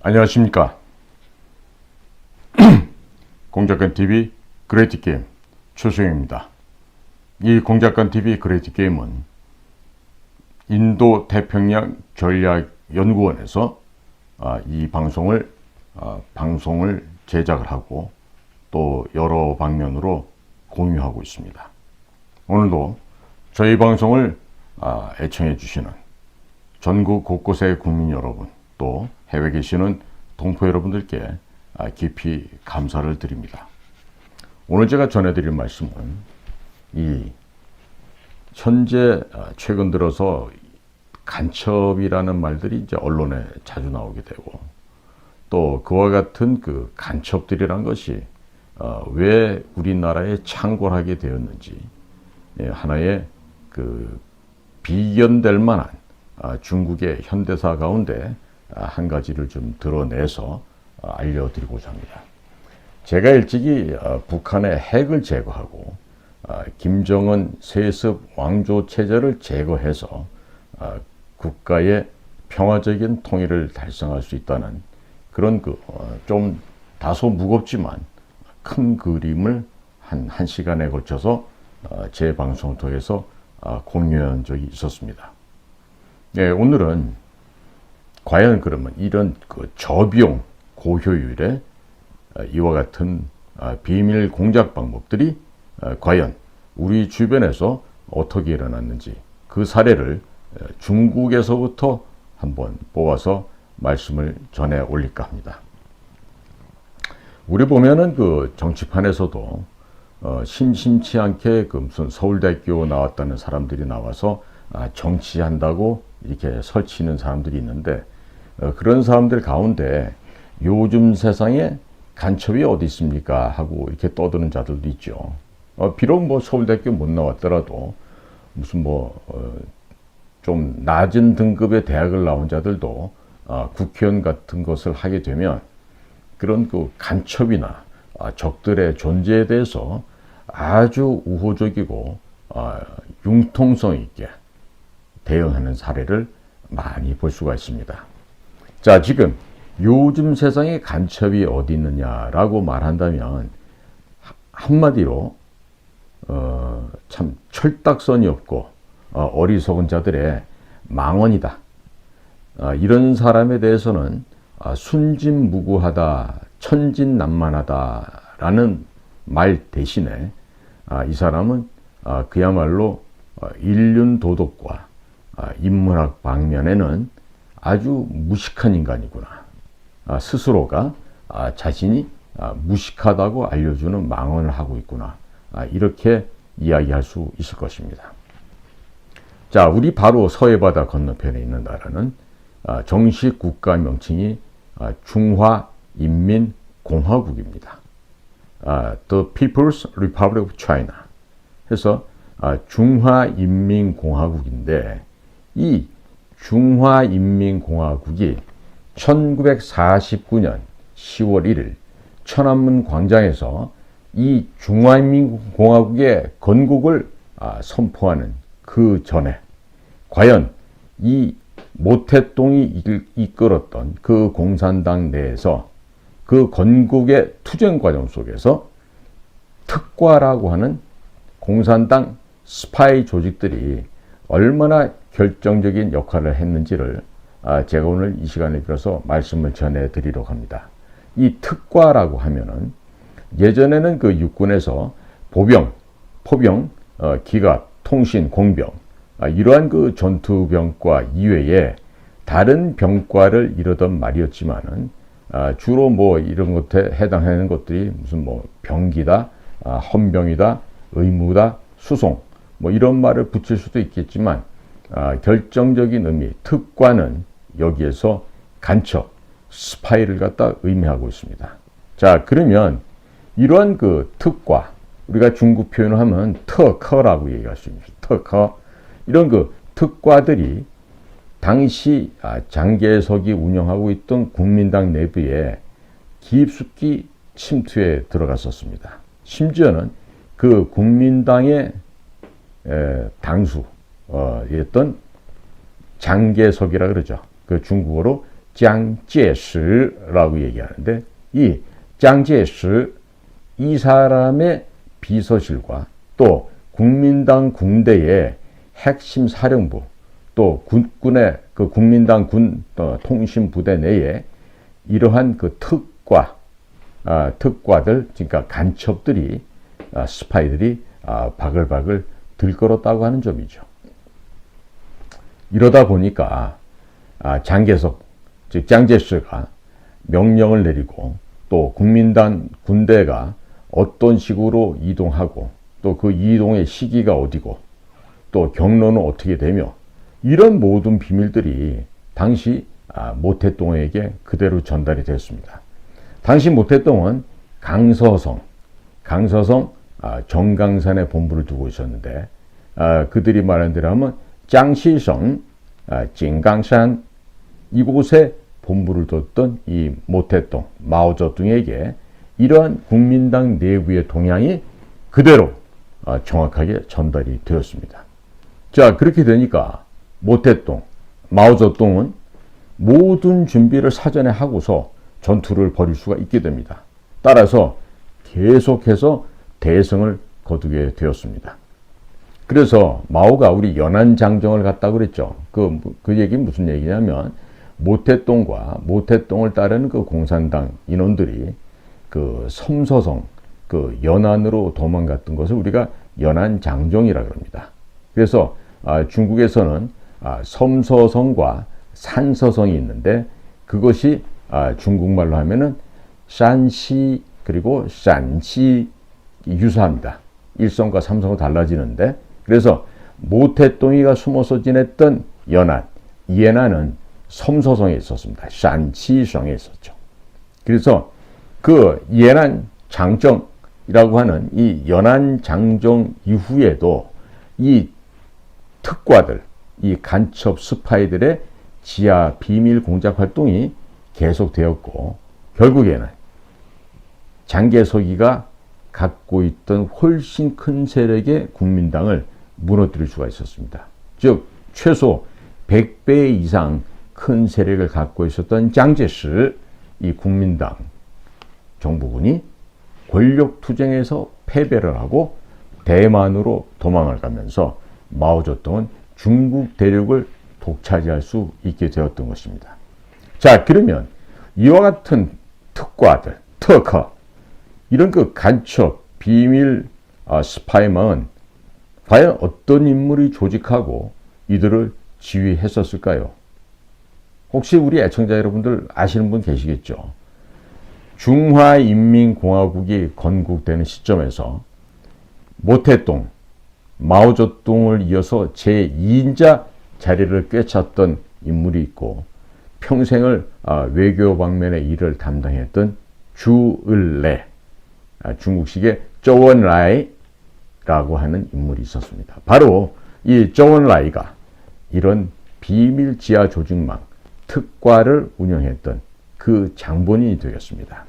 안녕하십니까. 공작관TV 그레이트 게임 최수영입니다. 이 공작관TV 그레이트 게임은 인도 태평양 전략연구원에서 이 방송을 제작을 하고 또 여러 방면으로 공유하고 있습니다. 오늘도 저희 방송을 애청해 주시는 전국 곳곳의 국민 여러분, 또 해외 계시는 동포 여러분들께 깊이 감사를 드립니다. 오늘 제가 전해드릴 말씀은 이 현재 최근 들어서 간첩이라는 말들이 이제 언론에 자주 나오게 되고, 또 그와 같은 그 간첩들이란 것이 왜 우리나라에 창궐하게 되었는지, 하나의 그 비견될 만한 중국의 현대사 가운데 한 가지를 좀 드러내서 알려드리고자 합니다. 제가 일찍이 북한의 핵을 제거하고 김정은 세습 왕조 체제를 제거해서 국가의 평화적인 통일을 달성할 수 있다는 그런 좀 다소 무겁지만 큰 그림을 한 시간에 걸쳐서 제 방송을 통해서 공유한 적이 있었습니다. 오늘은 과연 그러면 이런 저비용 고효율의 이와 같은 비밀 공작 방법들이 과연 우리 주변에서 어떻게 일어났는지, 그 사례를 중국에서부터 한번 뽑아서 말씀을 전해 올릴까 합니다. 우리 보면은 그 정치판에서도 심심치 않게 무슨 서울대학교 나왔다는 사람들이 나와서 정치한다고 이렇게 설치는 사람들이 있는데, 그런 사람들 가운데 요즘 세상에 간첩이 어디 있습니까 하고 이렇게 떠드는 자들도 있죠. 비록 뭐 서울대학교 못 나왔더라도 무슨 좀 낮은 등급의 대학을 나온 자들도 국회의원 같은 것을 하게 되면 그런 그 간첩이나 적들의 존재에 대해서 아주 우호적이고 융통성 있게 대응하는 사례를 많이 볼 수가 있습니다. 자, 지금 요즘 세상에 간첩이 어디 있느냐라고 말한다면 한마디로 참 철딱선이 없고 어리석은 자들의 망언이다. 이런 사람에 대해서는 순진무구하다, 천진난만하다라는 말 대신에 이 사람은 그야말로 인륜도덕과 인문학 방면에는 아주 무식한 인간이구나. 스스로가 자신이 무식하다고 알려주는 망언을 하고 있구나. 이렇게 이야기할 수 있을 것입니다. 자, 우리 바로 서해바다 건너편에 있는 나라는 정식 국가 명칭이 중화인민공화국입니다. The People's Republic of China. 해서 중화인민공화국인데, 이 중화인민공화국이 1949년 10월 1일 천안문 광장에서 이 중화인민공화국의 건국을 선포하는 그 전에 과연 이 모태똥이 이끌었던 그 공산당 내에서 그 건국의 투쟁 과정 속에서 특과라고 하는 공산당 스파이 조직들이 얼마나 결정적인 역할을 했는지를 제가 오늘 이 시간을 빌어서 말씀을 전해드리려고 합니다. 이 특과라고 하면은 예전에는 그 육군에서 보병, 포병, 기갑, 통신, 공병, 이러한 그 전투병과 이외에 다른 병과를 이르던 말이었지만은 주로 이런 것에 해당하는 것들이 무슨 병기다, 헌병이다, 의무다, 수송, 이런 말을 붙일 수도 있겠지만 결정적인 의미, 특과는 여기에서 간첩, 스파이를 갖다 의미하고 있습니다. 자, 그러면 이러한 그 특과, 우리가 중국 표현을 하면 특허라고 얘기할 수 있습니다. 특허. 이런 그 특과들이 당시 장개석이 운영하고 있던 국민당 내부에 깊숙이 침투해 들어갔었습니다. 심지어는 그 국민당의 당수였던 장개석이라 그러죠. 그 중국어로 장제시라고 얘기하는데 이 장제시 이 사람의 비서실과 또 국민당 군대의 핵심 사령부 또 군의 그 국민당 군 통신 부대 내에 이러한 그 특과들 그러니까 간첩들이 스파이들이 바글바글 들끓었다고 하는 점이죠. 이러다 보니까 장개석 즉 장제스가 명령을 내리고 또 국민당 군대가 어떤 식으로 이동하고 또 그 이동의 시기가 어디고 또 경로는 어떻게 되며 이런 모든 비밀들이 당시 모태똥에게 그대로 전달이 됐습니다. 당시 모태똥은 강서성 정강산에 본부를 두고 있었는데 그들이 말하는 대로 하면 장시성 진강산 이곳에 본부를 뒀던 이 모태똥 마오쩌둥에게 이러한 국민당 내부의 동향이 그대로 정확하게 전달이 되었습니다. 자, 그렇게 되니까 모태똥 마오쩌둥은 모든 준비를 사전에 하고서 전투를 벌일 수가 있게 됩니다. 따라서 계속해서 대승을 거두게 되었습니다. 그래서 마오가 우리 연안장정을 갔다고 그랬죠. 그 얘기는 무슨 얘기냐면 모태똥과 모태똥을 따르는 그 공산당 인원들이 그 섬서성 그 연안으로 도망갔던 것을 우리가 연안장정이라고 합니다. 그래서 중국에서는 섬서성과 산서성이 있는데 그것이 중국말로 하면은 산시 그리고 陕시 유사합니다. 1성과 3성은 달라지는데 그래서 모태똥이가 숨어서 지냈던 연안 이해나는 섬서성에 있었습니다. 陕시성에 있었죠. 그래서 그 이해난 장정이라고 하는 이 연안 장정 이후에도 이 특과들, 이 간첩 스파이들의 지하 비밀 공작 활동이 계속되었고 결국에는 장개석이가 갖고 있던 훨씬 큰 세력의 국민당을 무너뜨릴 수가 있었습니다. 즉 최소 100배 이상 큰 세력을 갖고 있었던 장제시 이 국민당 정부군이 권력투쟁에서 패배를 하고 대만으로 도망을 가면서 마오쩌둥은 중국 대륙을 독차지할 수 있게 되었던 것입니다. 자, 그러면 이와 같은 특과들, 특허 이런 그 간첩, 비밀 스파이망은 과연 어떤 인물이 조직하고 이들을 지휘했었을까요? 혹시 우리 애청자 여러분들 아시는 분 계시겠죠? 중화인민공화국이 건국되는 시점에서 모태똥, 마오쩌둥을 이어서 제2인자 자리를 꿰찼던 인물이 있고 평생을 외교 방면의 일을 담당했던 주을래, 중국식의 쪼원라이라고 하는 인물이 있었습니다. 바로 이 쪼원라이가 이런 비밀 지하 조직망, 특과를 운영했던 그 장본인이 되겠습니다.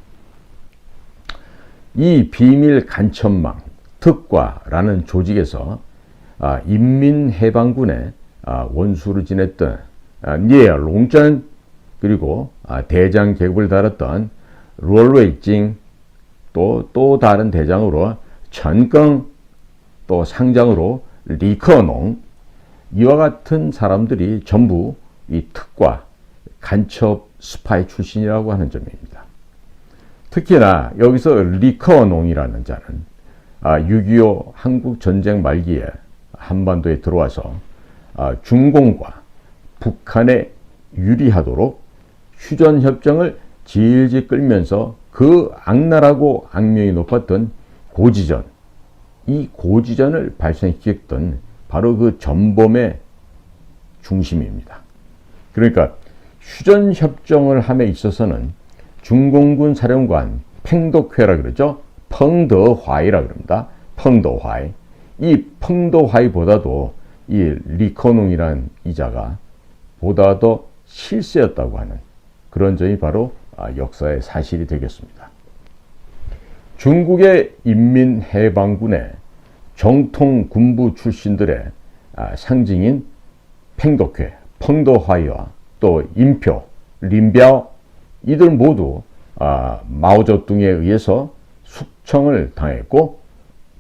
이 비밀 간첩망, 특과라는 조직에서 인민해방군의 원수를 지냈던 聂龙전 그리고 대장 계급을 달았던 루얼웨이징 또 다른 대장으로 천껑 또 상장으로 리커농 이와 같은 사람들이 전부 이 특과 간첩 스파이 출신이라고 하는 점입니다. 특히나 여기서 리커농이라는 자는 6.25 한국 전쟁 말기에 한반도에 들어와서 중공과 북한에 유리하도록 휴전협정을 질질 끌면서 그 악랄하고 악명이 높았던 고지전, 이 고지전을 발생시켰던 바로 그 전범의 중심입니다. 그러니까 휴전협정을 함에 있어서는 중공군 사령관 팽덕회라 그러죠. 펑더화이라 그럽니다. 펑더화이. 이 펑더화이보다도 이 리커농이라는 이자가 보다 더 실세였다고 하는 그런 점이 바로 역사의 사실이 되겠습니다. 중국의 인민해방군의 정통 군부 출신들의 상징인 팽덕회, 펑더화이와 또 인표, 린비아오 이들 모두 마오쩌둥에 의해서 숙청을 당했고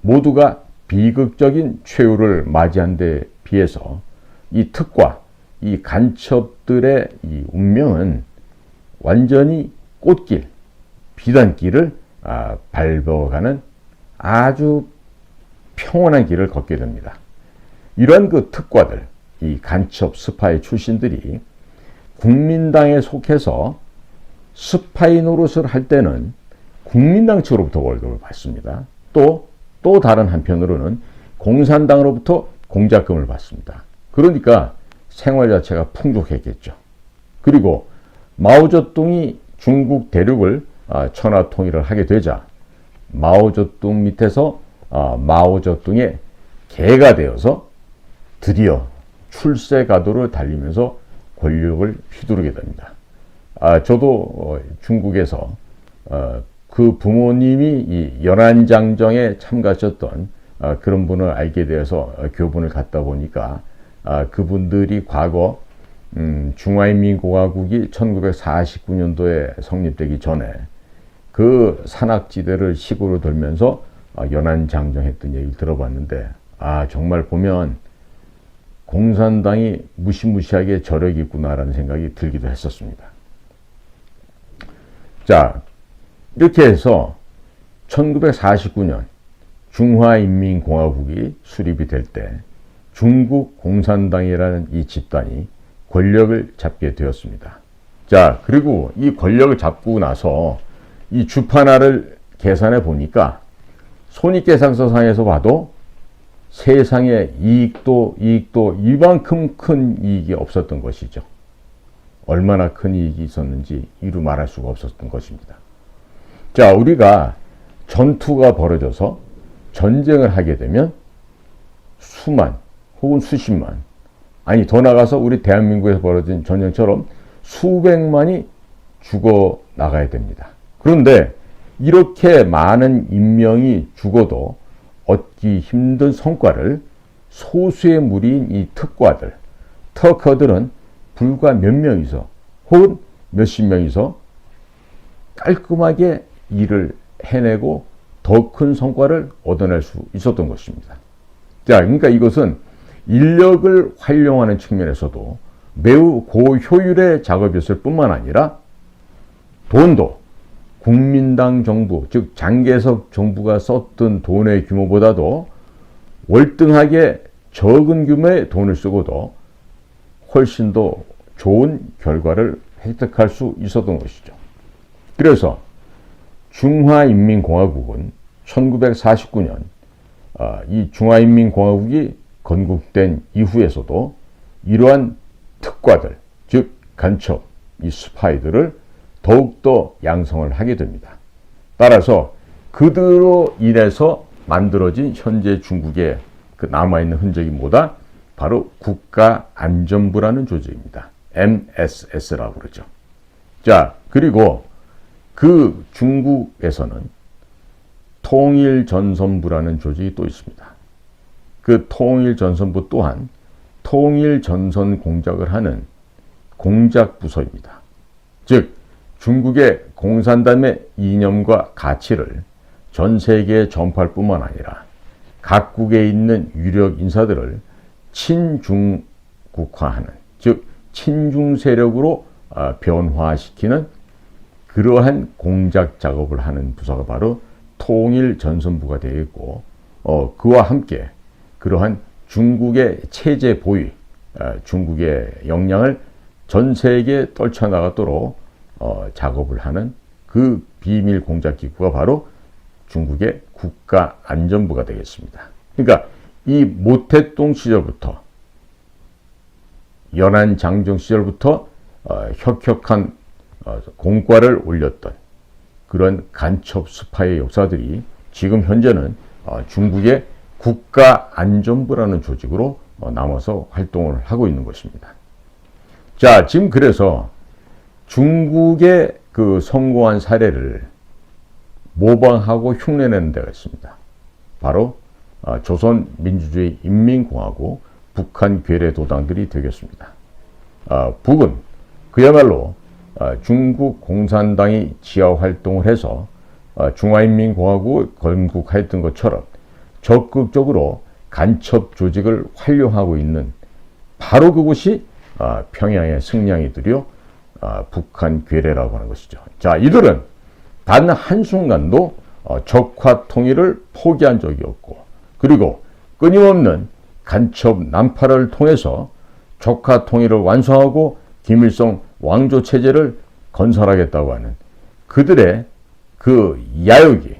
모두가 비극적인 최후를 맞이한 데 비해서 이 특과 이 간첩들의 이 운명은 완전히 꽃길, 비단길을 밟아가는 아주 평온한 길을 걷게 됩니다. 이러한 그 특과들, 이 간첩 스파이 출신들이 국민당에 속해서 스파이 노릇을 할 때는 국민당 측으로부터 월급을 받습니다. 또 다른 한편으로는 공산당으로부터 공작금을 받습니다. 그러니까 생활 자체가 풍족했겠죠. 그리고 마오쩌둥이 중국 대륙을 천하통일을 하게 되자 마오쩌둥 밑에서 마오쩌둥의 개가 되어서 드디어 출세가도를 달리면서 권력을 휘두르게 됩니다. 저도 중국에서 그 부모님이 이 연안장정에 참가하셨던 그런 분을 알게 되어서 교분을 갖다 보니까 그분들이 과거 중화인민공화국이 1949년도에 성립되기 전에 그 산악지대를 시골로 돌면서 연안장정했던 얘기를 들어봤는데 정말 보면 공산당이 무시무시하게 저력이 있구나라는 생각이 들기도 했었습니다. 자, 이렇게 해서 1949년 중화인민공화국이 수립이 될 때 중국 공산당이라는 이 집단이 권력을 잡게 되었습니다. 자, 그리고 이 권력을 잡고 나서 이 주판화를 계산해 보니까 손익계산서상에서 봐도 세상에 이익도 이만큼 큰 이익이 없었던 것이죠. 얼마나 큰 이익이 있었는지 이루 말할 수가 없었던 것입니다. 자, 우리가 전투가 벌어져서 전쟁을 하게 되면 수만 혹은 수십만, 아니 더 나가서 우리 대한민국에서 벌어진 전쟁처럼 수백만이 죽어 나가야 됩니다. 그런데 이렇게 많은 인명이 죽어도 얻기 힘든 성과를 소수의 무리인 이 특과들, 터커들은 불과 몇 명이서 혹은 몇십 명이서 깔끔하게 일을 해내고 더 큰 성과를 얻어낼 수 있었던 것입니다. 자, 그러니까 이것은 인력을 활용하는 측면에서도 매우 고효율의 작업이었을 뿐만 아니라 돈도 국민당 정부, 즉 장개석 정부가 썼던 돈의 규모보다도 월등하게 적은 규모의 돈을 쓰고도 훨씬 더 좋은 결과를 획득할 수 있었던 것이죠. 그래서 중화인민공화국은 1949년 이 중화인민공화국이 건국된 이후에서도 이러한 특과들, 즉 간첩, 이 스파이들을 더욱더 양성을 하게 됩니다. 따라서 그들로 인해서 만들어진 현재 중국의 그 남아있는 흔적이 뭐다? 바로 국가안전부라는 조직입니다. MSS라고 그러죠. 자, 그리고 그 중국에서는 통일전선부라는 조직이 또 있습니다. 그 통일전선부 또한 통일전선 공작을 하는 공작부서입니다. 즉 중국의 공산당의 이념과 가치를 전 세계에 전파할 뿐만 아니라 각국에 있는 유력 인사들을 친중국화하는, 즉 친중 세력으로 변화시키는 그러한 공작 작업을 하는 부서가 바로 통일전선부가 되어 있고 그와 함께 그러한 중국의 체제 보위, 중국의 역량을 전 세계에 떨쳐나가도록 작업을 하는 그 비밀 공작 기구가 바로 중국의 국가안전부가 되겠습니다. 그러니까 이 모택동 시절부터 연안장정 시절부터 혁혁한 공과를 올렸던 그런 간첩 스파이 역사들이 지금 현재는 중국의 국가안전부라는 조직으로 남아서 활동을 하고 있는 것입니다. 자, 지금 그래서 중국의 그 성공한 사례를 모방하고 흉내내는 데가 있습니다. 바로 조선민주주의 인민공화국 북한 괴뢰도당들이 되겠습니다. 북은 그야말로 중국 공산당이 지하 활동을 해서 중화인민공화국을 건국했던 것처럼 적극적으로 간첩 조직을 활용하고 있는 바로 그곳이 평양의 승냥이들이요, 북한 괴뢰라고 하는 것이죠. 자, 이들은 단 한순간도 적화 통일을 포기한 적이 없고, 그리고 끊임없는 간첩 난파를 통해서 적화 통일을 완성하고 김일성 왕조 체제를 건설하겠다고 하는 그들의 그 야욕이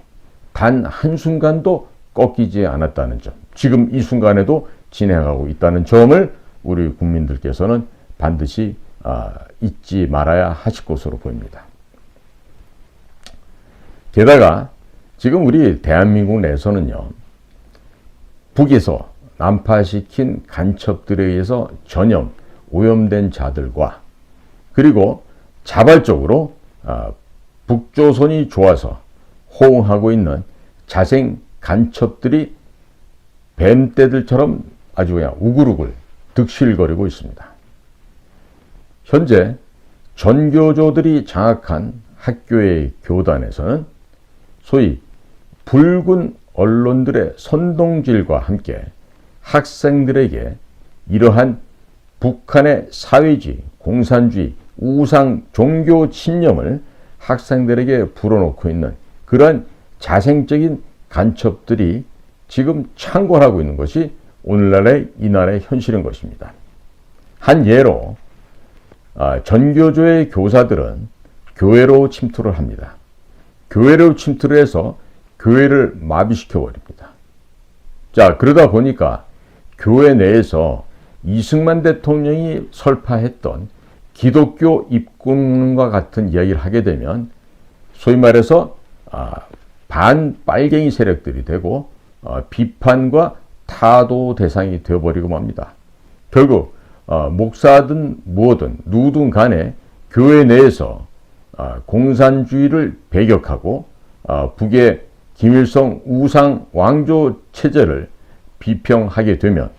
단 한순간도 꺾이지 않았다는 점, 지금 이 순간에도 진행하고 있다는 점을 우리 국민들께서는 반드시 잊지 말아야 하실 것으로 보입니다. 게다가 지금 우리 대한민국 내에서는요, 북에서 난파시킨 간첩들에 의해서 전염, 오염된 자들과 그리고 자발적으로 북조선이 좋아서 호응하고 있는 자생 간첩들이 뱀떼들처럼 아주 그냥 우글우글 득실거리고 있습니다. 현재 전교조들이 장악한 학교의 교단에서는 소위 붉은 언론들의 선동질과 함께 학생들에게 이러한 북한의 사회주의, 공산주의, 우상, 종교 신념을 학생들에게 불어넣고 있는 그러한 자생적인 간첩들이 지금 창궐하고 있는 것이 오늘날의 이날의 현실인 것입니다. 한 예로 전교조의 교사들은 교회로 침투를 합니다. 교회로 침투를 해서 교회를 마비시켜 버립니다. 자, 그러다 보니까 교회 내에서 이승만 대통령이 설파했던 기독교 입군과 같은 이야기를 하게 되면 소위 말해서 반빨갱이 세력들이 되고 비판과 타도 대상이 되어버리고 맙니다. 결국 목사든 무엇든 누구든 간에 교회 내에서 공산주의를 배격하고 북의 김일성 우상 왕조 체제를 비평하게 되면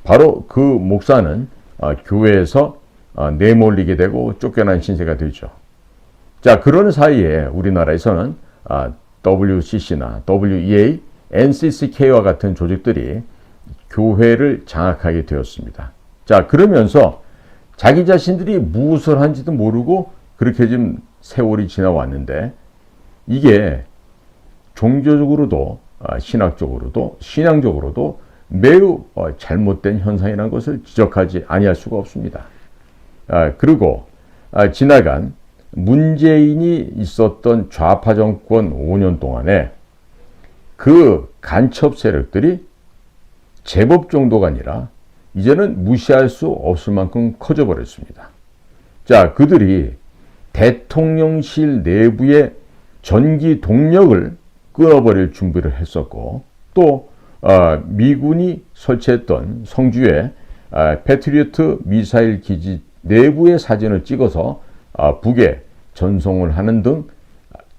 바로 그 목사는 교회에서 내몰리게 되고 쫓겨난 신세가 되죠. 자, 그런 사이에 우리나라에서는 WCC나 WEA, NCCK와 같은 조직들이 교회를 장악하게 되었습니다. 자, 그러면서 자기 자신들이 무엇을 한지도 모르고 그렇게 좀 세월이 지나왔는데 이게 종교적으로도 신학적으로도 신앙적으로도 매우 잘못된 현상이라는 것을 지적하지 아니할 수가 없습니다. 그리고 지나간 문재인이 있었던 좌파 정권 5년 동안에 그 간첩 세력들이 제법 정도가 아니라 이제는 무시할 수 없을 만큼 커져버렸습니다. 자, 그들이 대통령실 내부의 전기 동력을 끊어버릴 준비를 했었고 또 미군이 설치했던 성주의 패트리어트 미사일 기지 내부의 사진을 찍어서 북에 전송을 하는 등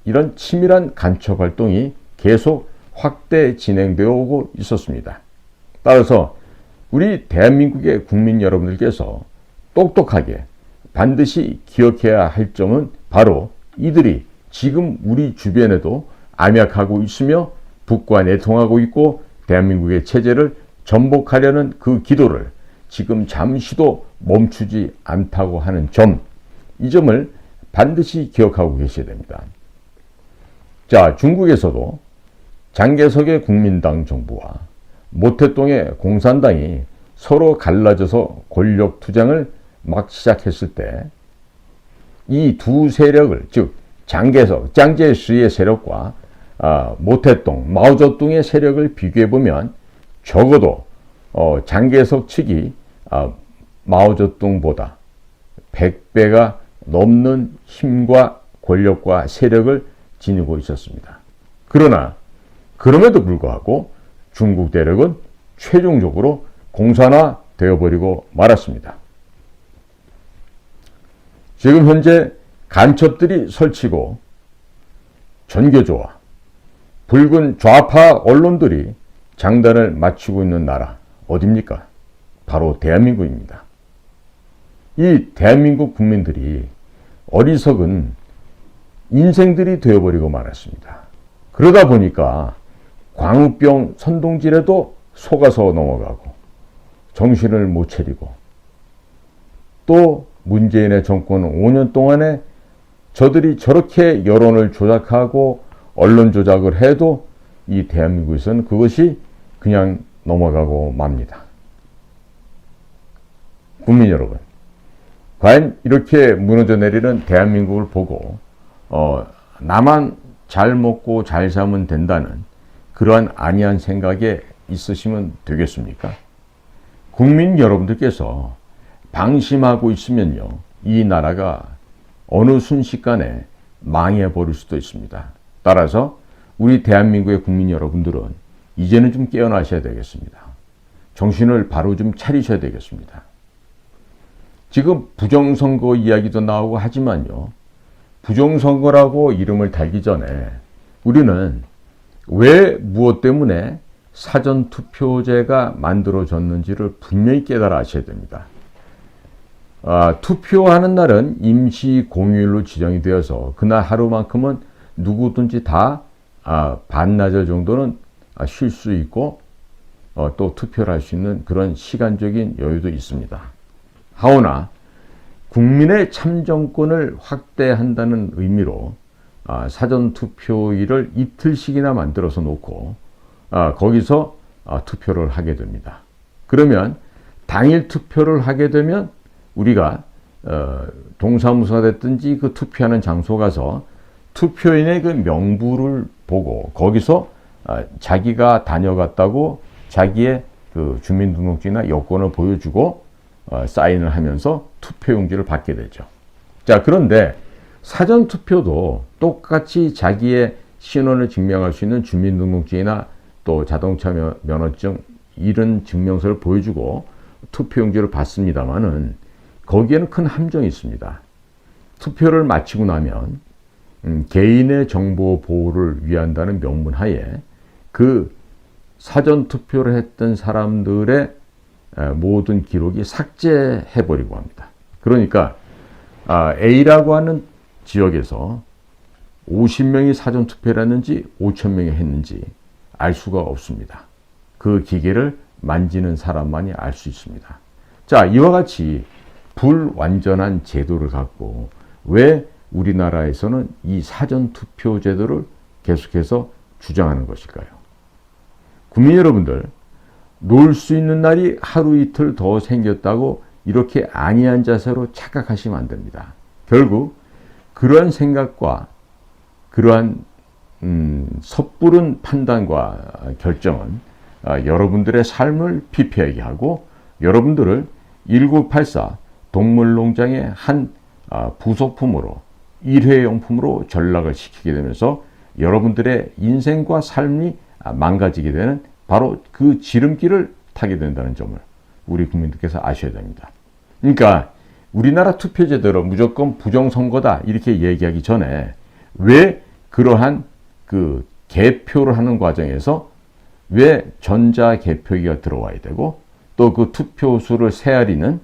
이런 치밀한 간첩 활동이 계속 확대 진행되어 오고 있었습니다. 따라서 우리 대한민국의 국민 여러분들께서 똑똑하게 반드시 기억해야 할 점은 바로 이들이 지금 우리 주변에도 암약하고 있으며 북과 내통하고 있고 대한민국의 체제를 전복하려는 그 기도를 지금 잠시도 멈추지 않다고 하는 점, 이 점을 반드시 기억하고 계셔야 됩니다. 자, 중국에서도 장개석의 국민당 정부와 모태동의 공산당이 서로 갈라져서 권력 투쟁을 막 시작했을 때 이 두 세력을, 즉 장개석, 짱제스의 세력과 모태동, 마오쩌둥의 세력을 비교해보면 적어도 장개석 측이 마오쩌둥보다 100배가 넘는 힘과 권력과 세력을 지니고 있었습니다. 그러나 그럼에도 불구하고 중국 대륙은 최종적으로 공산화 되어버리고 말았습니다. 지금 현재 간첩들이 설치고 전교조와 붉은 좌파 언론들이 장단을 맞추고 있는 나라 어디입니까? 바로 대한민국입니다. 이 대한민국 국민들이 어리석은 인생들이 되어버리고 말았습니다. 그러다 보니까 광우병 선동질에도 속아서 넘어가고 정신을 못 차리고 또 문재인의 정권 5년 동안에 저들이 저렇게 여론을 조작하고 언론 조작을 해도 이 대한민국에서는 그것이 그냥 넘어가고 맙니다. 국민 여러분, 과연 이렇게 무너져 내리는 대한민국을 보고 나만 잘 먹고 잘 살면 된다는 그러한 안이한 생각에 있으시면 되겠습니까? 국민 여러분들께서 방심하고 있으면요, 이 나라가 어느 순식간에 망해버릴 수도 있습니다. 따라서 우리 대한민국의 국민 여러분들은 이제는 좀 깨어나셔야 되겠습니다. 정신을 바로 좀 차리셔야 되겠습니다. 지금 부정선거 이야기도 나오고 하지만요, 부정선거라고 이름을 달기 전에 우리는 왜 무엇 때문에 사전투표제가 만들어졌는지를 분명히 깨달아 아셔야 됩니다. 투표하는 날은 임시 공휴일로 지정이 되어서 그날 하루만큼은 누구든지 다 반나절 정도는 쉴 수 있고 또 투표를 할 수 있는 그런 시간적인 여유도 있습니다. 하오나 국민의 참정권을 확대한다는 의미로 사전투표일을 이틀씩이나 만들어서 놓고 거기서 투표를 하게 됩니다. 그러면 당일 투표를 하게 되면 우리가 동사무소가 됐든지 그 투표하는 장소 가서 투표인의 그 명부를 보고 거기서 자기가 다녀갔다고 자기의 그 주민등록증이나 여권을 보여주고 사인을 하면서 투표용지를 받게 되죠. 자, 그런데 사전투표도 똑같이 자기의 신원을 증명할 수 있는 주민등록증이나 또 자동차 면허증 이런 증명서를 보여주고 투표용지를 받습니다만은 거기에는 큰 함정이 있습니다. 투표를 마치고 나면 개인의 정보 보호를 위한다는 명분하에 그 사전투표를 했던 사람들의 모든 기록이 삭제해버리고 합니다. 그러니까 A라고 하는 지역에서 50명이 사전투표를 했는지 5,000명이 했는지 알 수가 없습니다. 그 기계를 만지는 사람만이 알 수 있습니다. 자, 이와 같이 불완전한 제도를 갖고 왜 우리나라에서는 이 사전투표 제도를 계속해서 주장하는 것일까요? 국민 여러분들, 놀 수 있는 날이 하루 이틀 더 생겼다고 이렇게 안이한 자세로 착각하시면 안 됩니다. 결국 그러한 생각과 그러한 섣부른 판단과 결정은 여러분들의 삶을 피폐하게 하고 여러분들을 1984 동물농장의 한 부속품으로 일회용품으로 전락을 시키게 되면서 여러분들의 인생과 삶이 망가지게 되는 바로 그 지름길을 타게 된다는 점을 우리 국민들께서 아셔야 됩니다. 그러니까 우리나라 투표제도로 무조건 부정선거다 이렇게 얘기하기 전에 왜 그러한 그 개표를 하는 과정에서 왜 전자개표기가 들어와야 되고 또 그 투표수를 헤아리는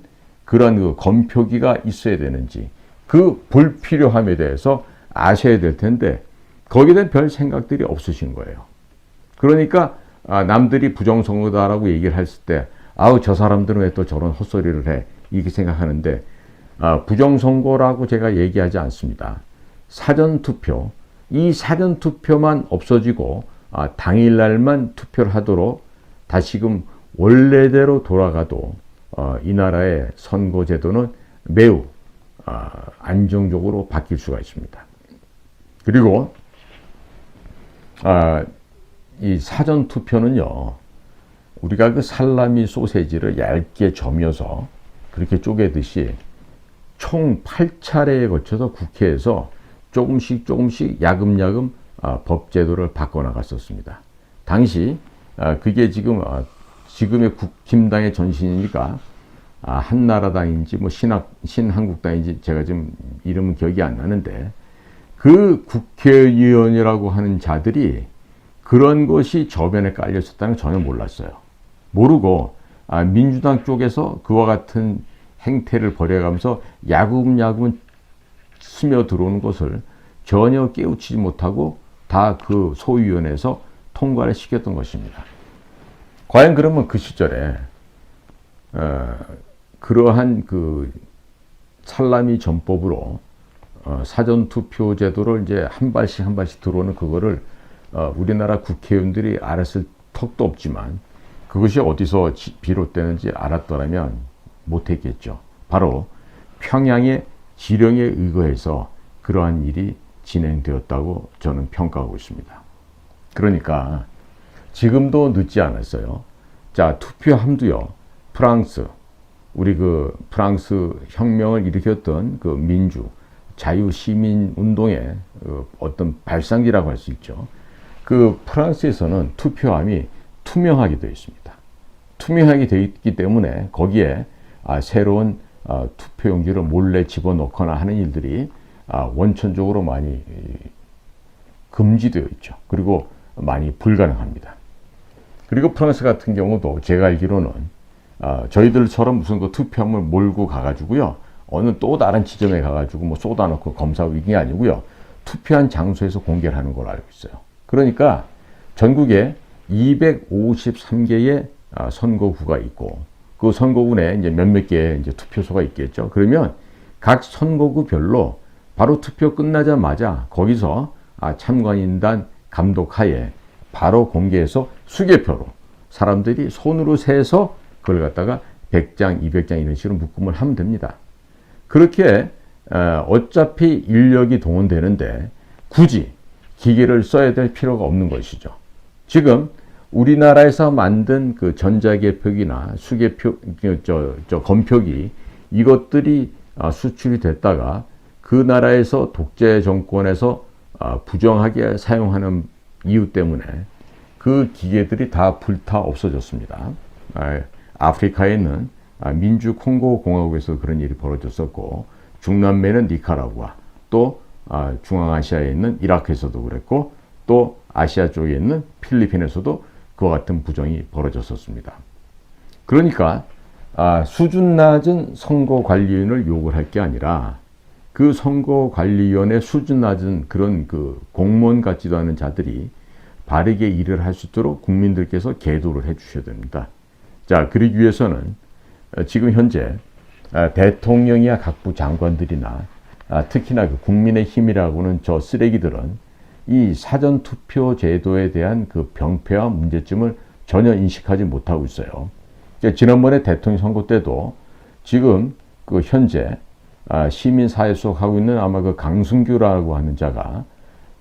그런 그 검표기가 있어야 되는지 그 불필요함에 대해서 아셔야 될 텐데 거기에 대한 별 생각들이 없으신 거예요. 그러니까 남들이 부정선거다라고 얘기를 했을 때 아우 저 사람들은 왜 또 저런 헛소리를 해 이렇게 생각하는데 부정선거라고 제가 얘기하지 않습니다. 사전투표, 이 사전투표만 없어지고 당일날만 투표를 하도록 다시금 원래대로 돌아가도 이 나라의 선거제도는 매우 안정적으로 바뀔 수가 있습니다. 그리고 이 사전투표는요, 우리가 그 살라미 소세지를 얇게 점여서 그렇게 쪼개듯이 총 8차례에 거쳐서 국회에서 조금씩 야금야금 법제도를 바꿔나갔었습니다. 당시 그게 지금의 국힘당의 전신이니까 한나라당인지 뭐 신한국당인지 제가 지금 이름은 기억이 안 나는데 그 국회의원이라고 하는 자들이 그런 것이 저변에 깔려 있었다는 걸 전혀 몰랐어요. 모르고 민주당 쪽에서 그와 같은 행태를 벌여가면서 야금야금 스며들어오는 것을 전혀 깨우치지 못하고 다 그 소위원회에서 통과를 시켰던 것입니다. 과연 그러면 그 시절에 그러한 그 살라미 전법으로 사전투표 제도를 이제 한 발씩 들어오는 그거를 우리나라 국회의원들이 알았을 턱도 없지만 그것이 어디서 비롯되는지 알았더라면 못했겠죠. 바로 평양의 지령에 의거해서 그러한 일이 진행되었다고 저는 평가하고 있습니다. 그러니까 지금도 늦지 않았어요. 자, 투표함도요. 프랑스, 우리 그 프랑스 혁명을 일으켰던 그 민주, 자유 시민 운동의 어떤 발상지라고 할 수 있죠. 그 프랑스에서는 투표함이 투명하게 되어 있습니다. 투명하게 되어 있기 때문에 거기에 새로운 투표용지를 몰래 집어넣거나 하는 일들이 원천적으로 많이 금지되어 있죠. 그리고 많이 불가능합니다. 그리고 프랑스 같은 경우도 제가 알기로는 저희들처럼 무슨 그 투표함을 몰고 가가지고요. 어느 또 다른 지점에 가가지고 뭐 쏟아놓고 검사하고 이게 아니고요. 투표한 장소에서 공개를 하는 걸로 알고 있어요. 그러니까 전국에 253개의 선거구가 있고 그 선거구 내에 이제 몇몇 개의 이제 투표소가 있겠죠. 그러면 각 선거구별로 바로 투표 끝나자마자 거기서 참관인단 감독하에 바로 공개해서 수개표로 사람들이 손으로 세서 그걸 갖다가 100장, 200장 이런 식으로 묶음을 하면 됩니다. 그렇게 어차피 인력이 동원되는데 굳이 기계를 써야 될 필요가 없는 것이죠. 지금 우리나라에서 만든 그 전자개표기나 수개표, 검표기 이것들이 수출이 됐다가 그 나라에서 독재 정권에서 부정하게 사용하는 이유 때문에 그 기계들이 다 불타 없어졌습니다. 아프리카에 있는 민주 콩고 공화국에서 그런 일이 벌어졌었고 중남미는 니카라구아 또 중앙아시아에 있는 이라크에서도 그랬고 또 아시아 쪽에 있는 필리핀에서도 그와 같은 부정이 벌어졌었습니다. 그러니까 수준 낮은 선거관리위원을 요구를 할 게 아니라 그 선거관리위원회 수준 낮은 그런 그 공무원 같지도 않은 자들이 바르게 일을 할 수 있도록 국민들께서 계도를 해 주셔야 됩니다. 자, 그러기 위해서는 지금 현재 대통령이야 각부 장관들이나 특히나 그 국민의힘이라고는 저 쓰레기들은 이 사전투표 제도에 대한 그 병폐와 문제점을 전혀 인식하지 못하고 있어요. 지난번에 대통령 선거 때도 지금 그 현재 시민사회 속 하고 있는 아마 그 강승규라고 하는 자가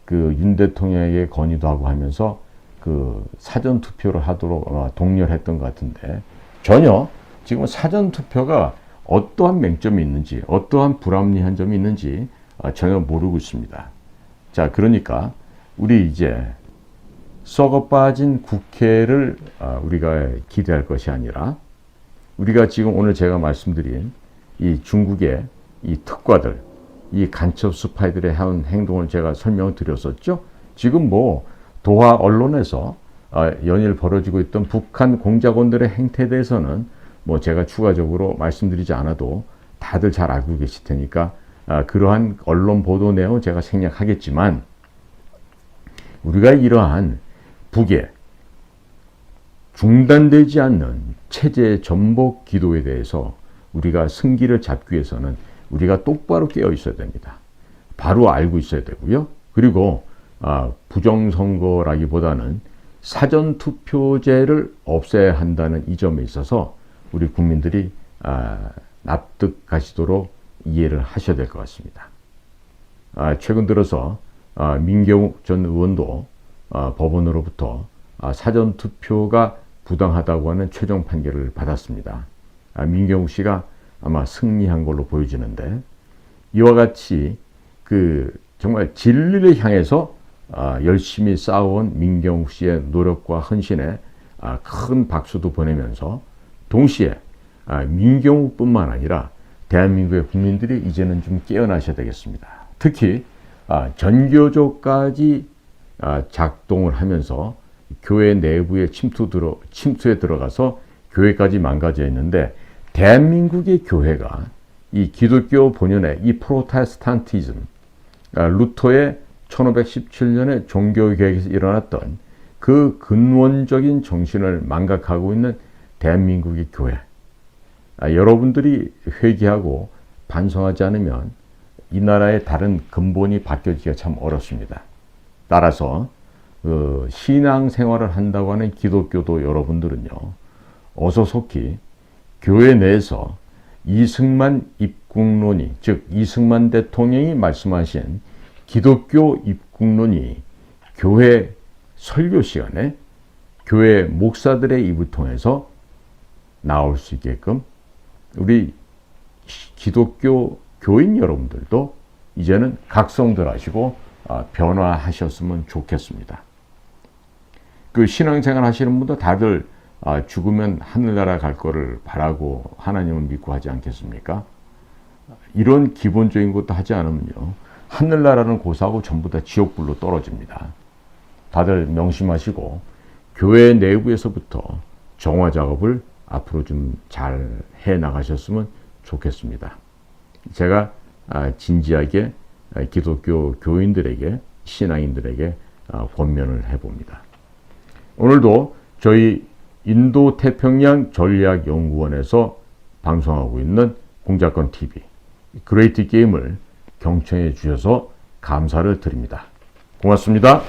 그 윤 대통령에게 건의도 하고 하면서 그 사전투표를 하도록 독려를 했던 것 같은데 전혀 지금 사전투표가 어떠한 맹점이 있는지 어떠한 불합리한 점이 있는지 전혀 모르고 있습니다. 자, 그러니까 우리 이제 썩어 빠진 국회를 우리가 기대할 것이 아니라 우리가 지금 오늘 제가 말씀드린 이 중국의 이 특과들, 이 간첩 스파이들의 한 행동을 제가 설명을 드렸었죠. 지금 뭐 도하 언론에서 연일 벌어지고 있던 북한 공작원들의 행태에 대해서는 뭐 제가 추가적으로 말씀드리지 않아도 다들 잘 알고 계실 테니까 그러한 언론 보도 내용은 제가 생략하겠지만 우리가 이러한 북의 중단되지 않는 체제 전복 기도에 대해서 우리가 승기를 잡기 위해서는 우리가 똑바로 깨어 있어야 됩니다. 바로 알고 있어야 되고요. 그리고 부정선거라기보다는 사전투표제를 없애야 한다는 이 점에 있어서 우리 국민들이 납득하시도록 이해를 하셔야 될 것 같습니다. 최근 들어서 민경욱 전 의원도 법원으로부터 사전투표가 부당하다고 하는 최종 판결을 받았습니다. 민경욱 씨가 아마 승리한 걸로 보여지는데 이와 같이 그 정말 진리를 향해서 열심히 싸워온 민경욱 씨의 노력과 헌신에 큰 박수도 보내면서 동시에 민경욱뿐만 아니라 대한민국의 국민들이 이제는 좀 깨어나셔야 되겠습니다. 특히 전교조까지 작동을 하면서 교회 내부에 침투에 들어가서 교회까지 망가져 있는데 대한민국의 교회가 이 기독교 본연의 이 프로테스탄티즘, 루터의 1517년에 종교개혁에서 일어났던 그 근원적인 정신을 망각하고 있는 대한민국의 교회, 여러분들이 회개하고 반성하지 않으면 이 나라의 다른 근본이 바뀌어지기가 참 어렵습니다. 따라서 신앙생활을 한다고 하는 기독교도 여러분들은요, 어서 속히 교회 내에서 이승만 입국론이, 즉 이승만 대통령이 말씀하신 기독교 입국론이 교회 설교 시간에 교회 목사들의 입을 통해서 나올 수 있게끔 우리 기독교 교인 여러분들도 이제는 각성들 하시고 변화하셨으면 좋겠습니다. 그 신앙생활 하시는 분도 다들 죽으면 하늘나라 갈 거를 바라고 하나님을 믿고 하지 않겠습니까? 이런 기본적인 것도 하지 않으면요, 하늘나라는 고사하고 전부 다 지옥불로 떨어집니다. 다들 명심하시고 교회 내부에서부터 정화 작업을 앞으로 좀 잘 해 나가셨으면 좋겠습니다. 제가 진지하게 기독교 교인들에게, 신앙인들에게 권면을 해봅니다. 오늘도 저희 인도태평양 전략연구원에서 방송하고 있는 공작권TV 그레이트 게임을 경청해 주셔서 감사를 드립니다. 고맙습니다.